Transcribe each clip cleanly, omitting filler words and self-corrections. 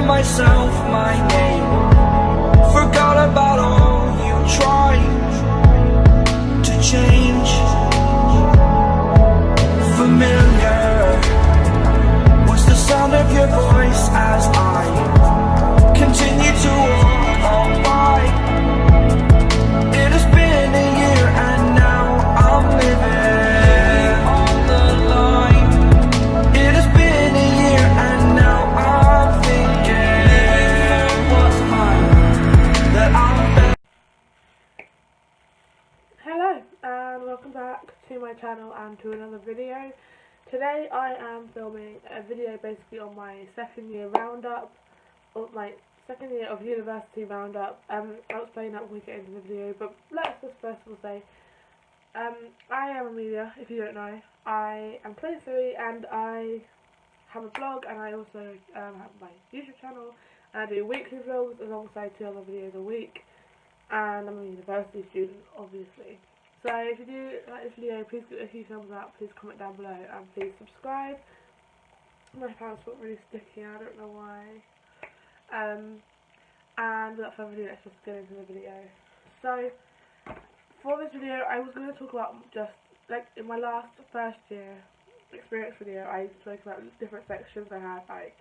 myself my name. Forgot about all you tried to change. Familiar was the sound of your voice as I continue to walk on by. It has been a year and now I'm living on the line. It has been a year and now I'm thinking what's mine that I'm better. Hello and welcome back to my channel and to another video. Today I am filming a video basically on my second year roundup, or my second year of university roundup. I'll explain that when we get into the video, but let's just first of all say I am Amelia, if you don't know. I am 23 and I have a blog, and I also have my YouTube channel, and I do weekly vlogs alongside 2 other videos a week, and I'm a university student obviously. So if you do like this video, please give it a few thumbs up, please comment down below, and please subscribe. My pants got really sticky, I don't know why. And without further ado, let's just get into the video. So for this video, I was going to talk about just like in my first year experience video. I spoke about different sections I had, like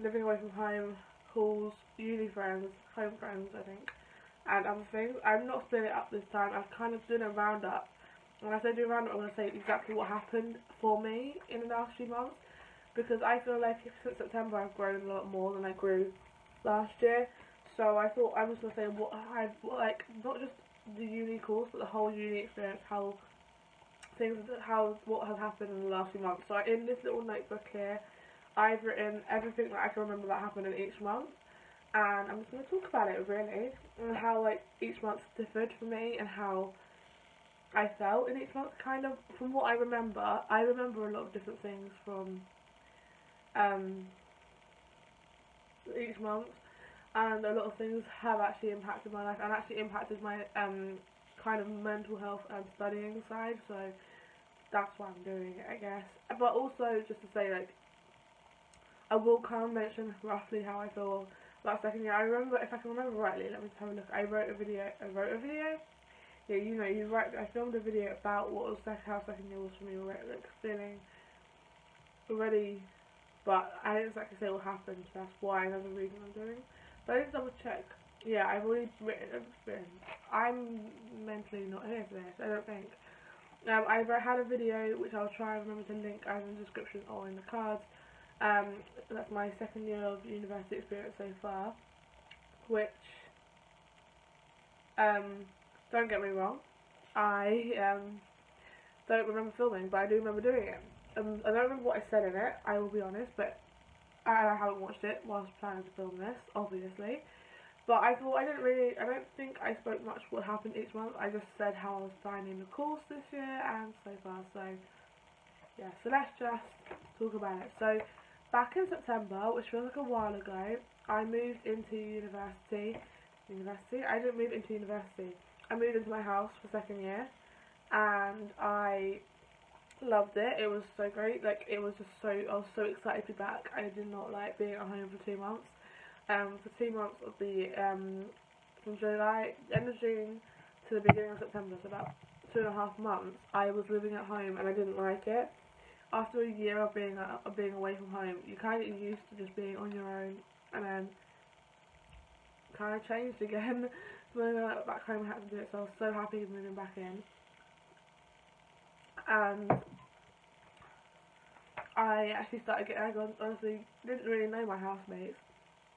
living away from home, halls, uni friends, home friends, I think, and other things. I'm not splitting it up this time. I've kind of done a roundup. When I say do a roundup, I'm going to say exactly what happened for me in the last few months, because I feel like since September I've grown a lot more than I grew last year. So I thought I was going to say what not just the uni course, but the whole uni experience, what has happened in the last few months. So in this little notebook here, I've written everything that I can remember that happened in each month, and I'm just going to talk about it really, and how like each month differed for me and how I felt in each month. Kind of from what I remember a lot of different things from each month, and a lot of things have actually impacted my life and actually impacted my kind of mental health and studying side. So that's why I'm doing it, I guess. But also just to say, like, I will kind of mention roughly how I feel about second year. I remember, if I can remember rightly, let me just have a look. I wrote a video. Yeah, you know, I filmed a video about how second year was for me, like feeling already, but I didn't exactly say what happened, so that's why another reason I'm doing. But I did double check. Yeah, I've already written everything. I'm mentally not here for this, I don't think. I had a video which I'll try and remember to link either in the description or in the cards. That's my second year of university experience so far, which, don't get me wrong, I don't remember filming, but I do remember doing it. I don't remember what I said in it, I will be honest, but I haven't watched it whilst planning to film this, obviously. But I thought I don't think I spoke much what happened each month. I just said how I was finding the course this year and so far. So yeah, so let's just talk about it. So back in September, which feels like a while ago, I moved into university. I didn't move into university. I moved into my house for second year, and I loved it. It was so great. Like, it was just I was so excited to be back. I did not like being at home for 2 months. For 2 months of the from July, end of June to the beginning of September, so about 2.5 months, I was living at home and I didn't like it. After a year of being away from home, you kind of get used to just being on your own, and then kind of changed again. When I went back home, I had to do it, so I was so happy moving back in. And I actually started getting, I honestly didn't really know my housemates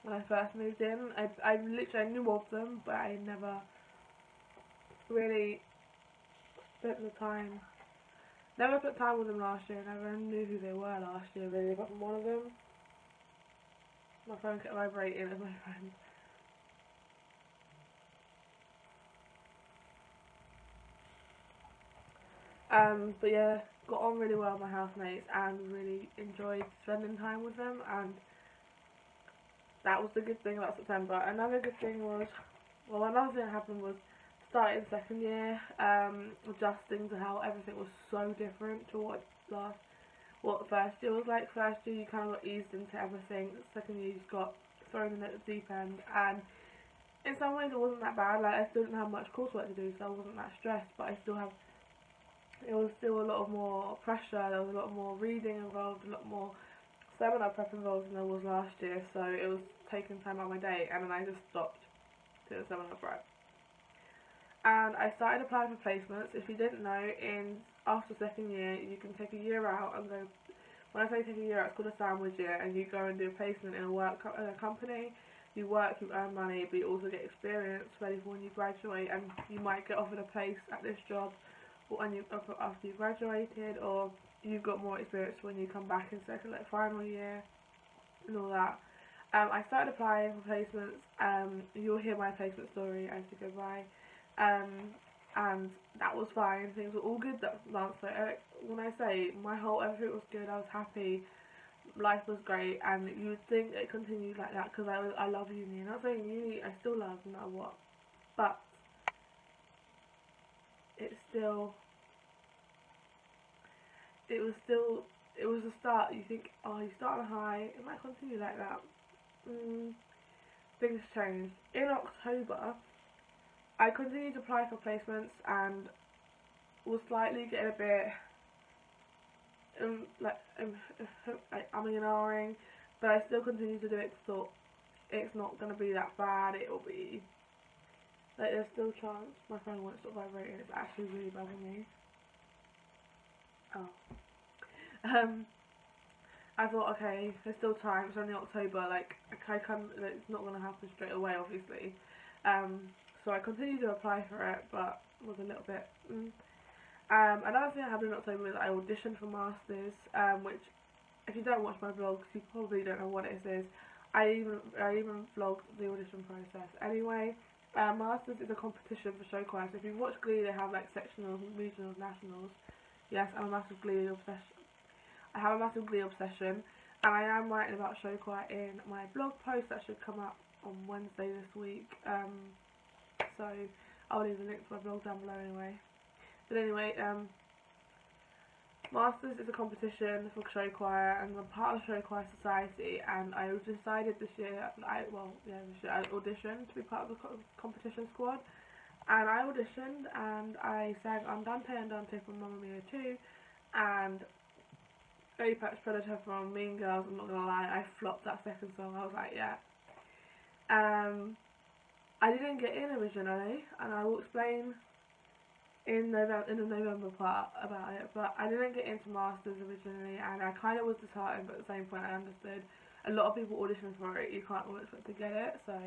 when I first moved in. I literally knew of them, but I never really spent the time. Never spent time with them last year. Never knew who they were last year really, but from one of them. My phone kept vibrating as my friend. But yeah, got on really well with my housemates and really enjoyed spending time with them, and that was the good thing about September. Another good thing was, another thing that happened was starting second year, adjusting to how everything was so different to what what first year was like. First year you kind of got eased into everything. Second year you just got thrown in at the deep end, and in some ways it wasn't that bad. Like, I still didn't have much coursework to do, so I wasn't that stressed, but it was still a lot more pressure. There was a lot more reading involved, a lot more seminar prep involved than there was last year, so it was taking time out of my day, and then I just stopped doing seminar prep. And I started applying for placements. If you didn't know, after second year you can take a year out and go. When I say take a year out, it's called a sandwich year, and you go and do a placement in a company. You work, you earn money, but you also get experience ready for when you graduate, and you might get offered a place at this job after you graduated, or you've got more experience when you come back in second, like final year, and all that. I started applying for placements. You'll hear my placement story as you go by. And that was fine. Things were all good that month. So when I say everything was good, I was happy. Life was great, and you would think it continued like that because I love uni. Not saying uni I still love no matter what, but it was a start. You think, oh, you start on a high, it might continue like that. Things changed. In October, I continued to apply for placements and was slightly getting a bit umming and ahhing, but I still continued to do it. Thought it's not going to be that bad. It will be like, there's still a chance. My phone won't stop vibrating. It's actually really bugging me. I thought, okay, there's still time. It's only October. Like, it's not going to happen straight away, obviously. So I continued to apply for it, but was a little bit. Another thing that happened in October was I auditioned for Masters, which, if you don't watch my vlogs, you probably don't know what it is. I even vlogged the audition process. Anyway, Masters is a competition for show choir. So if you watch Glee, they have like sectionals, regionals, nationals. Yes, I'm a massive Glee obsession. I have a massive Glee obsession, and I am writing about show choir in my blog post that should come up on Wednesday this week. So I'll leave the link to my blog down below anyway. But anyway, Masters is a competition for show choir, and I'm part of the Show Choir Society, and I decided this year, I auditioned to be part of the competition squad, and I auditioned, and I sang Andante Andante from Mamma Mia 2, and Apex Predator from Mean Girls. I'm not gonna lie, I flopped that second song. I was like, yeah. I didn't get in originally, and I will explain in the November part about it, but I didn't get into Masters originally, and I kind of was disheartened, but at the same point I understood a lot of people audition for it, you can't always expect to get it, so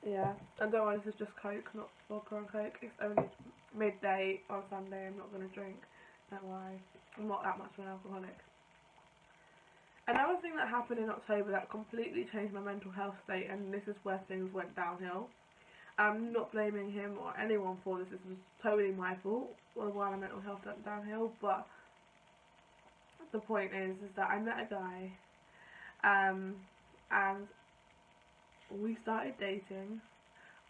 yeah. And don't worry, this is just Coke, not vodka and Coke. It's only midday on Sunday, I'm not going to drink, don't worry, I'm not that much of an alcoholic. Another thing that happened in October that completely changed my mental health state, and this is where things went downhill. I'm not blaming him or anyone for this was totally my fault, why my mental health went downhill, but the point is that I met a guy, and we started dating,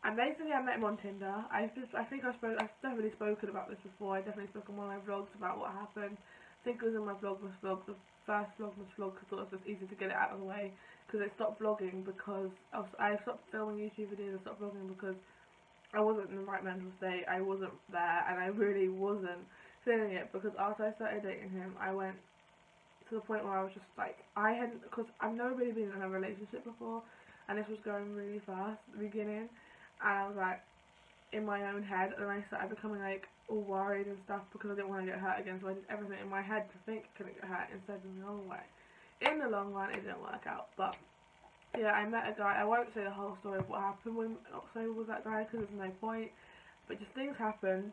and basically I met him on Tinder. I've definitely spoken about this before. I definitely spoke on one of my vlogs about what happened. I think it was in my Vlogmas vlog, the first Vlogmas vlog, because I thought it was just easy to get it out of the way, because I stopped vlogging because I stopped filming YouTube videos. I stopped vlogging because I wasn't in the right mental state. I wasn't there, and I really wasn't feeling it, because after I started dating him, I went to the point where I was just like, because I've never really been in a relationship before, and this was going really fast at the beginning, and I was like in my own head, and I started becoming like all worried and stuff because I didn't want to get hurt again, so I did everything in my head to think I couldn't get hurt instead of in the long way. In the long run, it didn't work out, but yeah, I met a guy. I won't say the whole story of what happened when October with that guy, because there's no point, but just things happened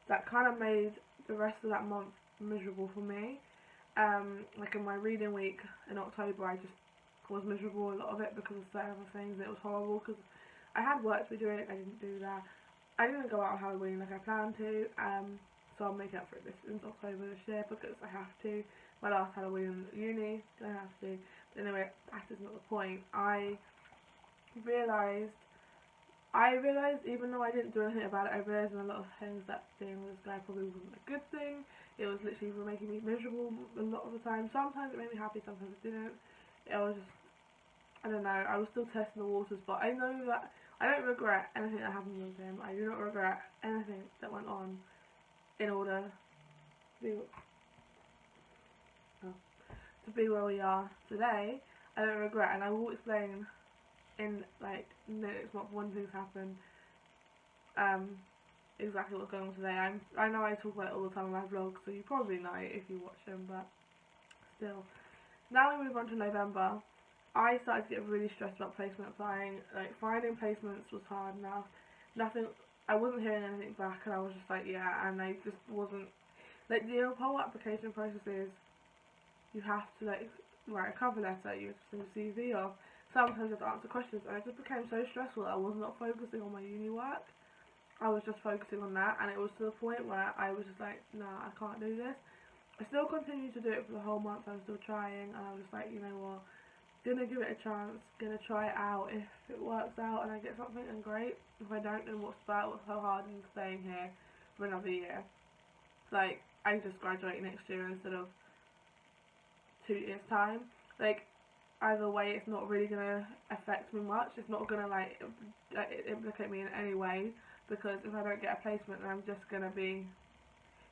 that kind of made the rest of that month miserable for me. Like in my reading week in October, I just was miserable a lot of it because of certain other things, and it was horrible because I had work to be doing, I didn't do that. I didn't go out on Halloween like I planned to, so I'll make up for it this in October this year because I have to. My last Halloween at uni, I have to. But anyway, that is not the point. I realised I realised, even though I didn't do anything about it, I realised in a lot of things that being with this guy probably wasn't a good thing. It was literally making me miserable a lot of the time. Sometimes it made me happy, sometimes it didn't. It was just, I don't know, I was still testing the waters, but I know that I don't regret anything that happened with him. I do not regret anything that went on in order to be where we are today. I don't regret, and I will explain in like next month when things happen exactly what's going on today. I know I talk about it all the time in my vlogs, so you probably know if you watch them, but still. Now we move on to November. I started to get really stressed about placement applying. Like, finding placements was hard enough. I wasn't hearing anything back, and I was just like, yeah, and I just wasn't, like, the whole application process is, you have to, like, write a cover letter, you have to send a CV off, sometimes you have to answer questions, and it just became so stressful that I was not focusing on my uni work. I was just focusing on that, and it was to the point where I was just like, nah, I can't do this. I still continued to do it for the whole month. I was still trying, and I was like, you know what, gonna give it a chance, gonna try it out. If it works out and I get something, then great. If I don't, then what's so hard in staying here for another year? Like, I just graduate next year instead of 2 years time. Like, either way, it's not really gonna affect me much. It's not gonna like implicate me in any way, because if I don't get a placement, then I'm just gonna be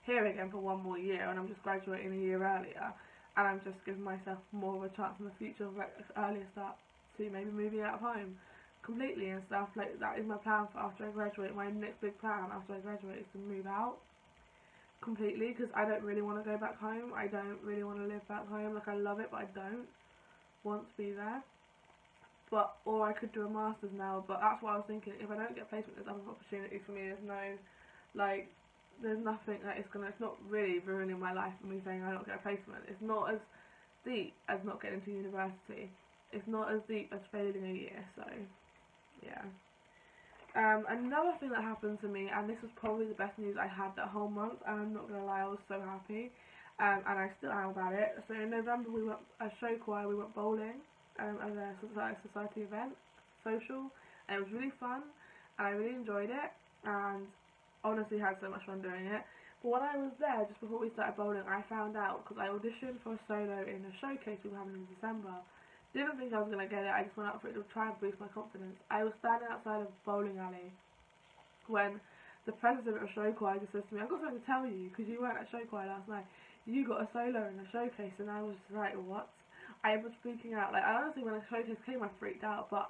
here again for one more year, and I'm just graduating a year earlier, and I'm just giving myself more of a chance in the future of like earlier start to maybe moving out of home completely and stuff. Like, that is my plan for after I graduate. My next big plan after I graduate is to move out completely, because I don't really want to go back home. I don't really want to live back home. Like, I love it, but I don't want to be there. But, or I could do a master's now, but that's what I was thinking. If I don't get placement, there's other opportunities for me. There's no, like, there's nothing that it's not really ruining my life for me saying I don't get a placement. It's not as deep as not getting to university. It's not as deep as failing a year, so, yeah. Another thing that happened to me, and this was probably the best news I had that whole month, and I'm not gonna lie, I was so happy, and I still am about it. So in November we went a show choir, we went bowling, as a society event, social, and it was really fun, and I really enjoyed it, and honestly had so much fun doing it. But when I was there, just before we started bowling, I found out, because I auditioned for a solo in a showcase we were having in December. Didn't think I was going to get it, I just went out for it to try and boost my confidence. I was standing outside of a bowling alley when the president of show choir just says to me, I've got something to tell you, because you weren't at show choir last night. You got a solo in a showcase, and I was just like, what? I was freaking out. Like, honestly, when the showcase came, I freaked out, but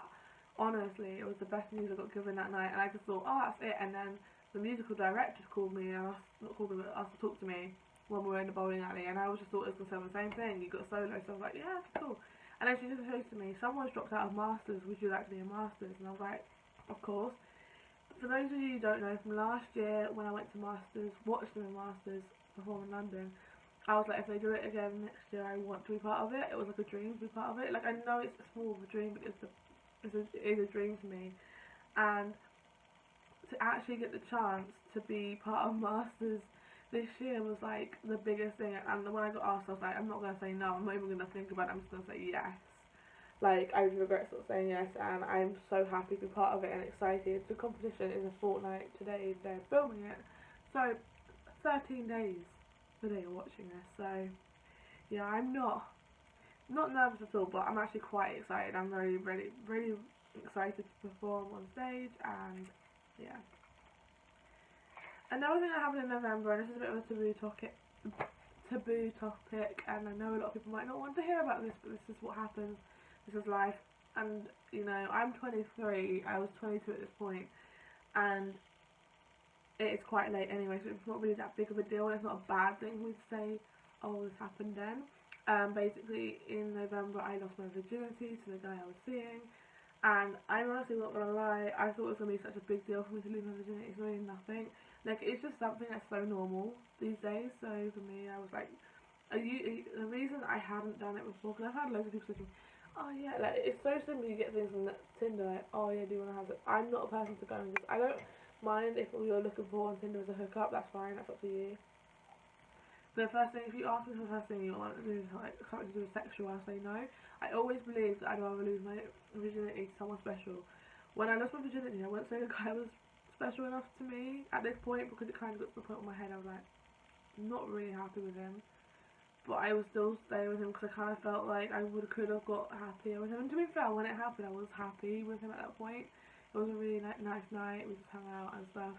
honestly, it was the best news I got given that night, and I just thought, oh, that's it. And then the musical director called me and asked to talk to me when we were in the bowling alley, and I just thought it was going to say the same thing. You got a solo, so I was like, yeah, cool. And then she just says to me, someone's dropped out of masters, would you like to be a masters? And I was like, of course. For those of you who don't know, from last year when I went to masters, watched them in masters perform in London, I was like, if they do it again next year, I want to be part of it. It was like a dream to be part of it. Like, I know it's small of a dream, but it is a dream to me. And to actually get the chance to be part of masters this year was like the biggest thing. And when I got asked, I was like, I'm not going to say no, I'm not even going to think about it, I'm just going to say yes. Like, I regret sort of saying yes, and I'm so happy to be part of it and excited. The competition is a fortnight today, they're filming it, so 13 days today you're watching this, so yeah, I'm not nervous at all, but I'm actually quite excited. I'm really excited to perform on stage, and yeah. Another thing that happened in November, and this is a bit of a taboo topic, and I know a lot of people might not want to hear about this, but this is what happens, this is life, and you know, I'm 23, I was 22 at this point, and it's quite late anyway, so it's not really that big of a deal, and it's not a bad thing for me to say, oh, this happened then. Basically, in November, I lost my virginity to the guy I was seeing, and I'm honestly not gonna lie, I thought it was gonna be such a big deal for me to lose my virginity. It's really nothing. Like, it's just something that's so normal these days, so for me, I was like, the reason I hadn't done it before, because I've had loads of people say to me, oh yeah, like, it's so simple, you get things on Tinder, like, oh yeah, do you want to have it? I'm not a person to go and just, I don't mind if all you're looking for on Tinder is a hookup, that's fine, that's up to you. The first thing, if you ask me for the first thing you want to do is like something to do with sexual, I'll say no. I always believe that I'd rather lose my virginity to someone special when I lost my virginity, I wouldn't say the guy was special enough to me at this point, because it kind of got to the point in my head I was like, not really happy with him. But I was still staying with him because I kind of felt like I could have got happier with him. And to be fair, when it happened, I was happy with him at that point. It was a really nice night. We just hung out and stuff.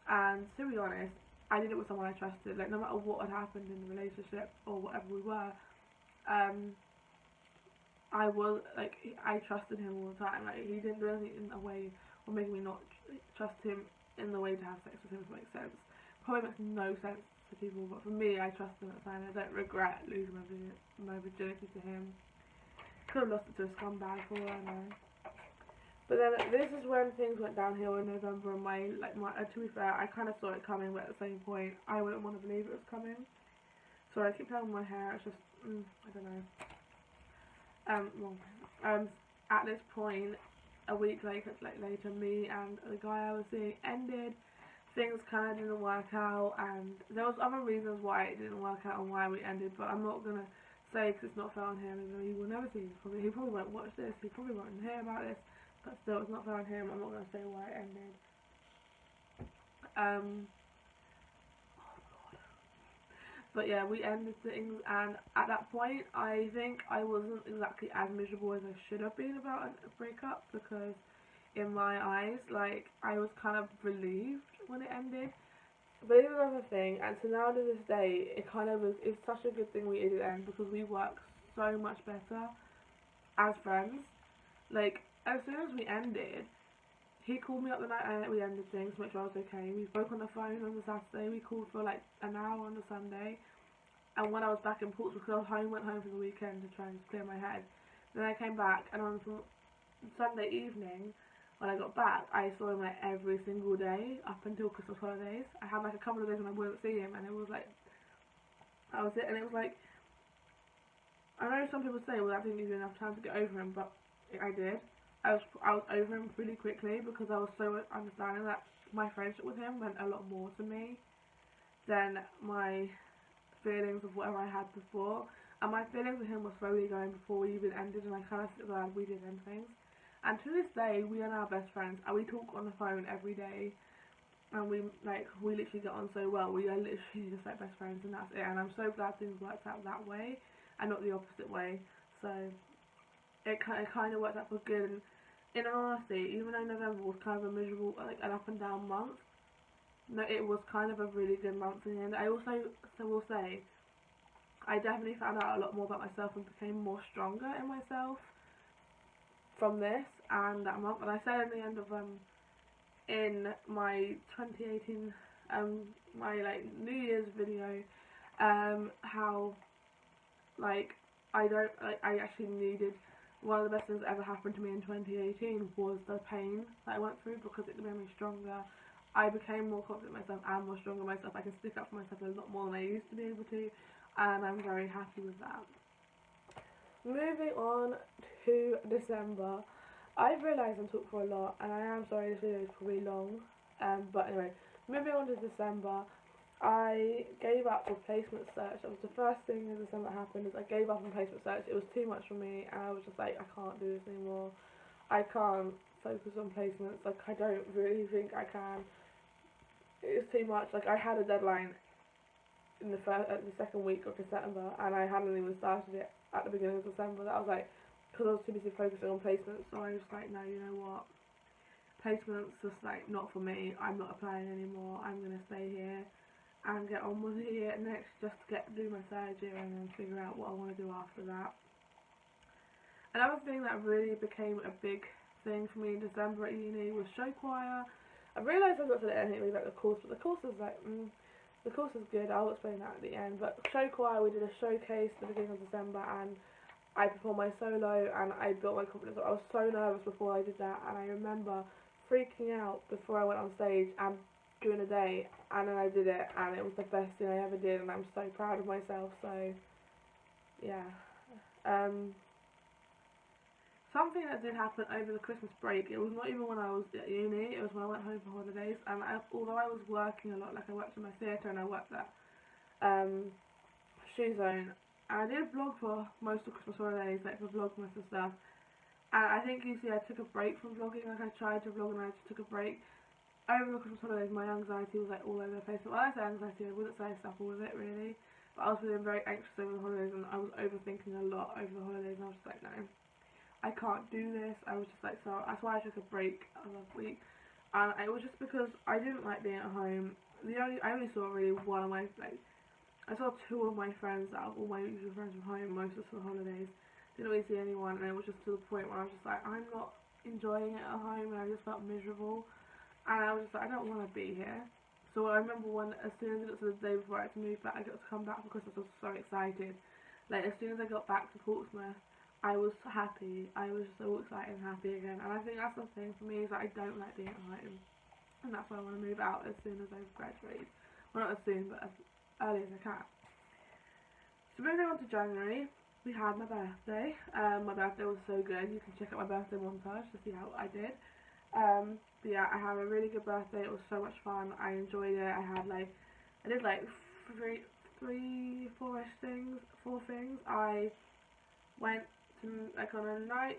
And to be honest, I did it with someone I trusted. Like, no matter what had happened in the relationship or whatever we were, I was like, I trusted him all the time. Like, he didn't do anything in a way or make me not trust him in the way to have sex with him, if it makes sense. Probably makes no sense to people, but for me, I trust him at the time. I don't regret losing my virginity to him. Could have lost it to a scumbag for all I know. But then this is when things went downhill in November, and to be fair, I kind of saw it coming, but at the same point, I wouldn't want to believe it was coming. So I keep telling my hair, it's just, I don't know. At this point, a week later, me and the guy I was seeing ended. Things kind of didn't work out, and there was other reasons why it didn't work out and why we ended, but I'm not gonna say because it's not fair on him, and he will never see this. He probably won't watch this, he probably won't hear about this, but still, it's not fair on him. I'm not gonna say why it ended. But yeah, we ended things, and at that point, I think I wasn't exactly as miserable as I should have been about a breakup, because in my eyes, like, I was kind of relieved when it ended. But here's another thing, and so now to this day, it's such a good thing we did end, because we work so much better as friends. Like, as soon as we ended, he called me up the night we ended things to make sure I was okay. We spoke on the phone on the Saturday, we called for like an hour on the Sunday, and when I was back in Portsmouth, because I went home for the weekend to try and clear my head, then I came back, and on Sunday evening, when I got back, I saw him like every single day up until Christmas holidays. I had like a couple of days when I wouldn't see him, and it was like, that was it. And it was like, I know some people say, well, I didn't give you enough time to get over him, but I did. I was over him really quickly, because I was so understanding that my friendship with him meant a lot more to me than my feelings of whatever I had before. And my feelings with him were slowly going before we even ended, and I kind of glad we did end things. And to this day, we are now best friends, and we talk on the phone every day, and we literally get on so well. We are literally just like best friends, and that's it. And I'm so glad things worked out that way, and not the opposite way. So it kind of worked out for good. And in honesty, even though November was kind of a miserable, like an up and down month, no, it was kind of a really good month in the end. I also will say, I definitely found out a lot more about myself and became more stronger in myself from this and that month. And I said in the end of in my 2018 my like New Year's video how like I actually needed, one of the best things that ever happened to me in 2018 was the pain that I went through, because it made me stronger. I became more confident in myself and more stronger in myself. I can stick up for myself a lot more than I used to be able to, and I'm very happy with that. Moving on to December, I've realised I'm talking for a lot, and I am sorry this video is probably long, but anyway, moving on to December, I gave up with placement search. That was the first thing in December that happened, is I gave up on placement search. It was too much for me, and I was just like, I can't do this anymore. I can't focus on placements, like, I don't really think I can. It's too much. Like, I had a deadline in the second week of December, and I hadn't even started it at the beginning of December. That I was like, because I was too busy focusing on placements, so I was like, no, you know what, placements just like not for me. I'm not applying anymore. I'm gonna stay here and get on with the year next, just to do my third year and then figure out what I want to do after that. Another thing that really became a big thing for me in December at uni was show choir. I realised I've got to let anything really about the course, but the course is like, the course is good. I'll explain that at the end. But show choir, we did a showcase at the beginning of December, and I performed my solo, and I built my confidence up. I was so nervous before I did that, and I remember freaking out before I went on stage and during the day, and then I did it, and it was the best thing I ever did, and I'm so proud of myself. So yeah. Something that did happen over the Christmas break, it was not even when I was at uni, it was when I went home for holidays, and although I was working a lot, like I worked in my theatre and I worked at Shoe Zone, and I did vlog for most of Christmas holidays, like for Vlogmas and stuff, And I think you see I took a break from vlogging. Like I tried to vlog and I just took a break. Over the Christmas holidays my anxiety was like all over the place. But when I say anxiety, I wouldn't say I suffer with it really. But I was feeling very anxious over the holidays and I was overthinking a lot over the holidays and I was just like, no, I can't do this. I was just like, so that's why I took a break last week. And it was just because I didn't like being at home. I only saw really one of my, like, I saw two of my friends out of all my usual friends from home, most of the holidays. Didn't really see anyone, and it was just to the point where I was just like, I'm not enjoying it at home, and I just felt miserable. And I was just like, I don't want to be here. So I remember as soon as it got to the day before I had to move back, I got to come back for Christmas, I was so excited. Like, as soon as I got back to Portsmouth, I was happy. I was so excited and happy again. And I think that's the thing for me, is that I don't like being at home. And that's why I want to move out as soon as I've graduated. Well, not as soon, but as early as I can. So moving on to January, we had my birthday. My birthday was so good. You can check out my birthday montage to see how I did. But yeah, I had a really good birthday. It was so much fun. I enjoyed it. I did like four things. I went to like on a night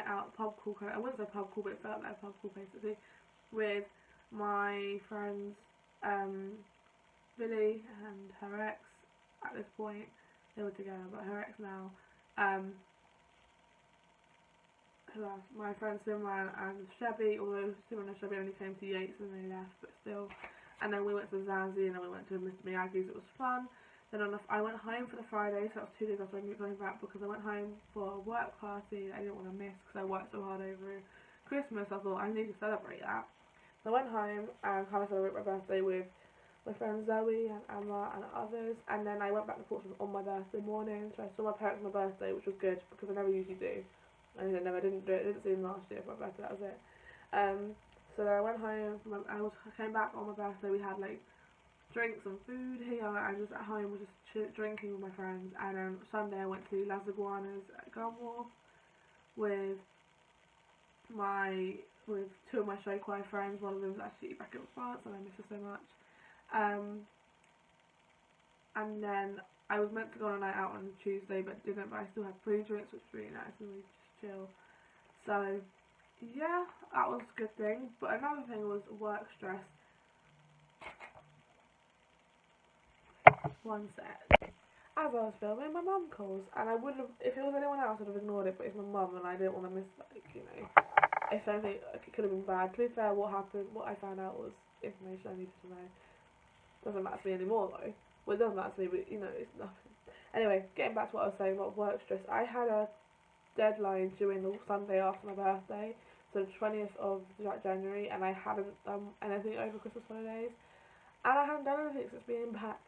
out pub crawl. I wouldn't say pub crawl, but it felt like a pub crawl basically, with my friends Billy and her ex. At this point they were together, but her ex now. Who else? My friends Simran and Shabby, although Simran and Shabby only came to Yates and they left, but still. And then we went to Zanzi and then we went to Mr. Miyagi's. It was fun. Then I went home for the Friday, so that was 2 days after I moved going back, because I went home for a work party I didn't want to miss because I worked so hard over Christmas. I thought I need to celebrate that. So I went home and kind of celebrate my birthday with my friends Zoe and Emma and others, and then I went back to Portsmouth on my birthday morning, so I saw my parents on my birthday, which was good because I never usually do. I didn't do it. I didn't see them last year for my birthday. That was it. So then I went home. I came back on my birthday. We had like drinks and food here. I was at home, was just drinking with my friends. And then Sunday I went to Las Iguanas at Gunwharf with two of my show choir friends. One of them is actually back in France, and I miss her so much. And then I was meant to go on a night out on Tuesday, but didn't. But I still had free drinks, which was really nice and really just chill. So yeah, that was a good thing. But another thing was work stress. One sec. As I was filming, my mum calls, and I wouldn't have, if it was anyone else, I'd have ignored it, but it's my mum, and I didn't want to miss, like, you know, if anything, like, it could have been bad. To be fair, what I found out was information I needed to know. Doesn't matter to me anymore, though. Well, it doesn't matter to me, but, you know, it's nothing. Anyway, getting back to what I was saying about work stress, I had a deadline during the Sunday after my birthday, so the 20th of January, and I hadn't done anything over Christmas holidays, and I hadn't done anything since being back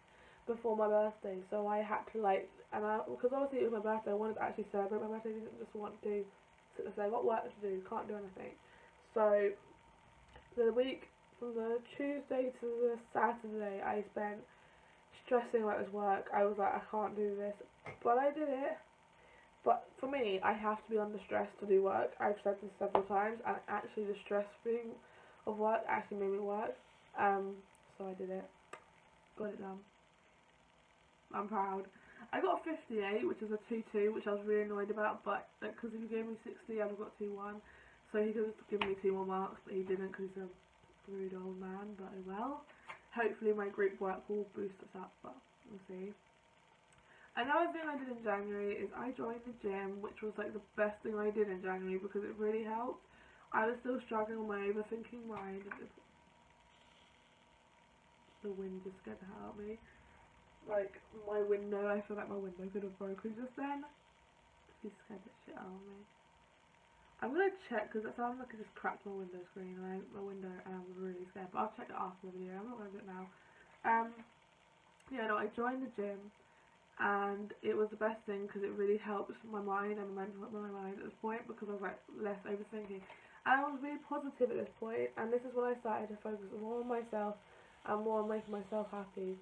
before my birthday, so I had to because obviously it was my birthday, I wanted to actually celebrate my birthday. I didn't just want to sit and say, I've got work to do, can't do anything. So the week from the Tuesday to the Saturday I spent stressing about this work. I was like, I can't do this, but I did it. But for me, I have to be under stress to do work. I've said this several times, and actually the stress thing of work actually made me work. So I did it, got it done. I'm proud. I got a 58, which is a 2-2, which I was really annoyed about, but because if he gave me 60, I would have got 2-1. So he could have given me 2 more marks, but he didn't because he's a rude old man, but oh well. Hopefully my group work will boost us up, but we'll see. Another thing I did in January is I joined the gym, which was like the best thing I did in January because it really helped. I was still struggling with my overthinking mind. The wind just scared the hell out of me. Like, my window, I feel like my window could have broken just then. He scared the shit out of me. I'm gonna check, because it sounds like I just cracked my window screen, and my window, and I'm really scared, but I'll check it after the video. I'm not gonna do it now. Yeah, no, I joined the gym, and it was the best thing, because it really helps my mind, and my mind at this point, because I was, like, less overthinking. And I was really positive at this point, and this is when I started to focus more on myself, and more on making myself happy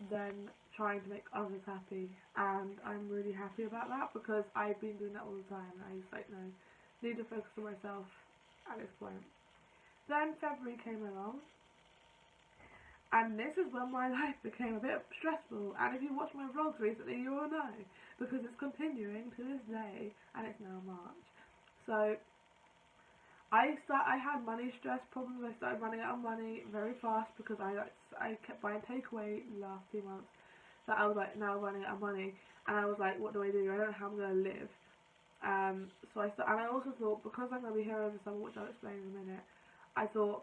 than trying to make others happy, and I'm really happy about that because I've been doing that all the time, and I just like, no, need to focus on myself at this point. Then February came along, and this is when my life became a bit stressful, and if you watch my vlogs recently you will know, because it's continuing to this day, and it's now March. So I had money stress problems. I started running out of money very fast because I kept buying takeaway the last 2 months. That I was like now running out of money, and I was like, what do? I don't know how I'm gonna live. So and I also thought, because I'm gonna be here over summer, which I'll explain in a minute, I thought,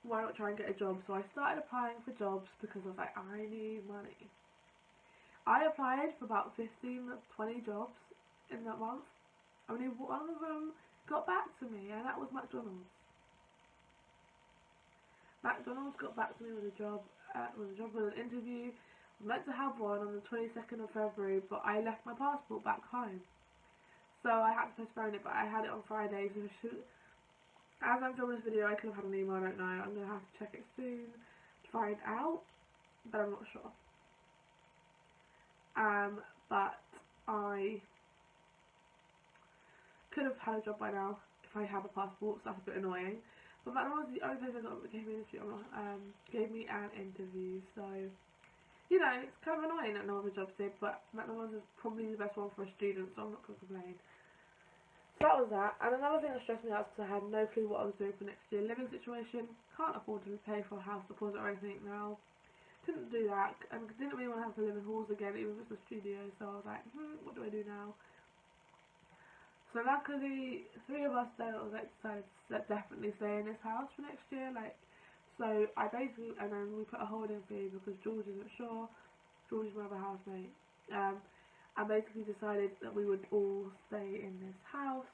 why not try and get a job? So I started applying for jobs because I was like, I need money. I applied for about 15, 20 jobs in that month. Only one of them got back to me, and that was McDonald's. McDonald's got back to me with an interview. I was meant to have one on the 22nd of February, but I left my passport back home. So I had to postpone it, but I had it on Friday, so as I'm filming this video, I could have had an email, I don't know. I'm going to have to check it soon to find out, but I'm not sure. But I could have had a job by now if I had a passport, so that's a bit annoying. But that was the only place I got that gave me an interview, so, you know, it's kind of annoying that no other jobs did, but McDonald's is probably the best one for a student, so I'm not going to complain. So that was that, and another thing that stressed me out is because I had no clue what I was doing for next year. Living situation, can't afford to pay for a house deposit or anything now. Couldn't do that, and didn't really want to have to live in halls again, even if it's a studio, so I was like, what do I do now? So luckily, 3 of us decided to definitely stay in this house for next year, so and then we put a holding fee because George isn't sure. George is my other housemate. I basically decided that we would all stay in this house.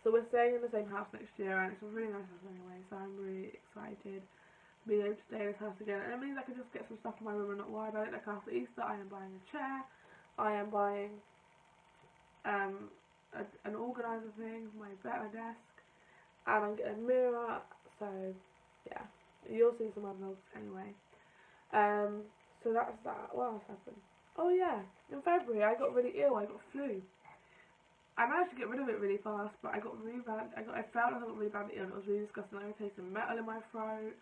So we're staying in the same house next year, and it's a really nice house anyway, so I'm really excited to be able to stay in this house again. And it means I can just get some stuff in my room and not worry about it. Like after Easter, I am buying a chair, I am buying an organiser thing, my desk, and I'm getting a mirror, so yeah, you'll see some other vlogs anyway. So that's that. What else happened? Oh yeah, in February I got really ill. I got flu. I managed to get rid of it really fast, but I got really bad. I felt like I got really badly ill. And it was really disgusting. I was tasting metal in my throat.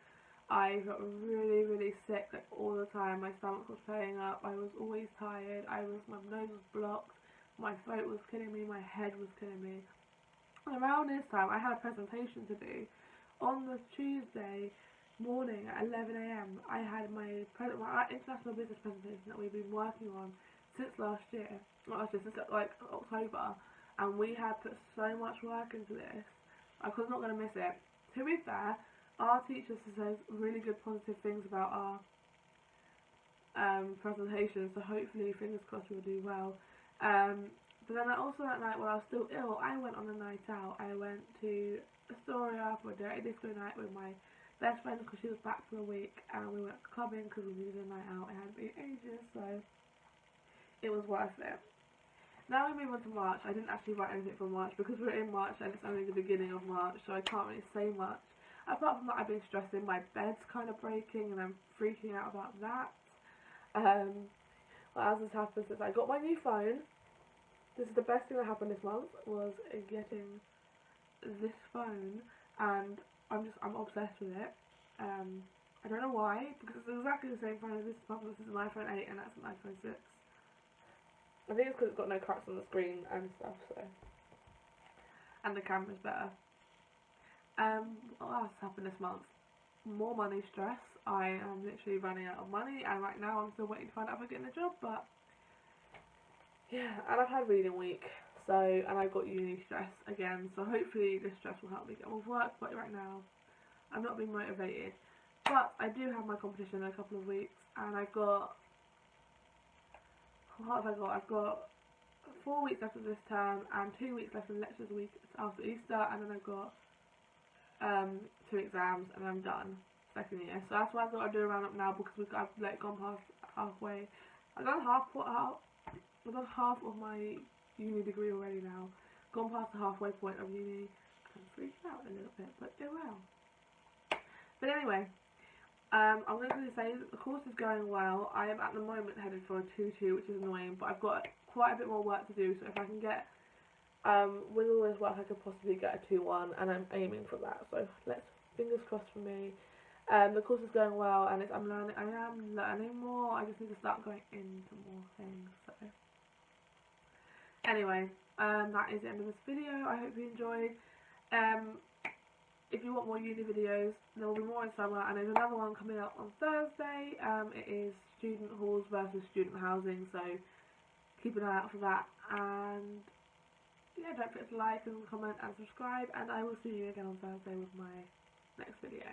I got really, really sick all the time. My stomach was playing up. I was always tired. My nose was blocked. My throat was killing me. My head was killing me. And around this time, I had a presentation to do. On the Tuesday morning at 11 AM, I had my international business presentation that we've been working on since last year. Since like October, and we had put so much work into this. I was not going to miss it. To be fair, our teacher says really good positive things about our presentation, so hopefully, fingers crossed, we'll do well. But then also that night, while I was still ill, I went on a night out. I went to Astoria for a dirty disco night with my best friend because she was back for a week, and we went clubbing because we needed a night out. It hadn't been ages, so it was worth it. Now we move on to March. I didn't actually write anything for March because we're in March and it's only the beginning of March, so I can't really say much. Apart from that, I've been stressing. My bed's kind of breaking and I'm freaking out about that. What else has happened since I got my new phone? This is the best thing that happened this month, was getting this phone, and I'm obsessed with it. I don't know why, because it's exactly the same phone as this one. This is an iPhone 8 and that's an iPhone 6. I think it's because it's got no cracks on the screen and stuff, so. And the camera's better. What else happened this month? More money stress. I am literally running out of money, and right now I'm still waiting to find out if I'm getting a job, but yeah, and I've had reading week, so, and I've got uni stress again, so hopefully this stress will help me get more work, but right now I'm not being motivated. But I do have my competition in a couple of weeks, and I've got, what have I got? I've got 4 weeks left of this term and 2 weeks left of lectures a week after Easter, and then I've got 2 exams and I'm done second year. So that's why I thought I'd do a roundup now, because I've gone past halfway. I've done half of my uni degree already now. Gone past the halfway point of uni. I'm freaking out a little bit, but it will. But anyway, I'm going to say that the course is going well. I am at the moment headed for a 2-2, which is annoying, but I've got quite a bit more work to do, so if I can get, with all this work, I could possibly get a 2-1, and I'm aiming for that, so fingers crossed for me. The course is going well, and I am learning more. I just need to start going into more things, so. Anyway, that is the end of this video. I hope you enjoyed. If you want more uni videos, there will be more in summer, and there's another one coming up on Thursday. It is student halls versus student housing, so keep an eye out for that. And yeah, don't forget to like and comment and subscribe, and I will see you again on Thursday with my next video.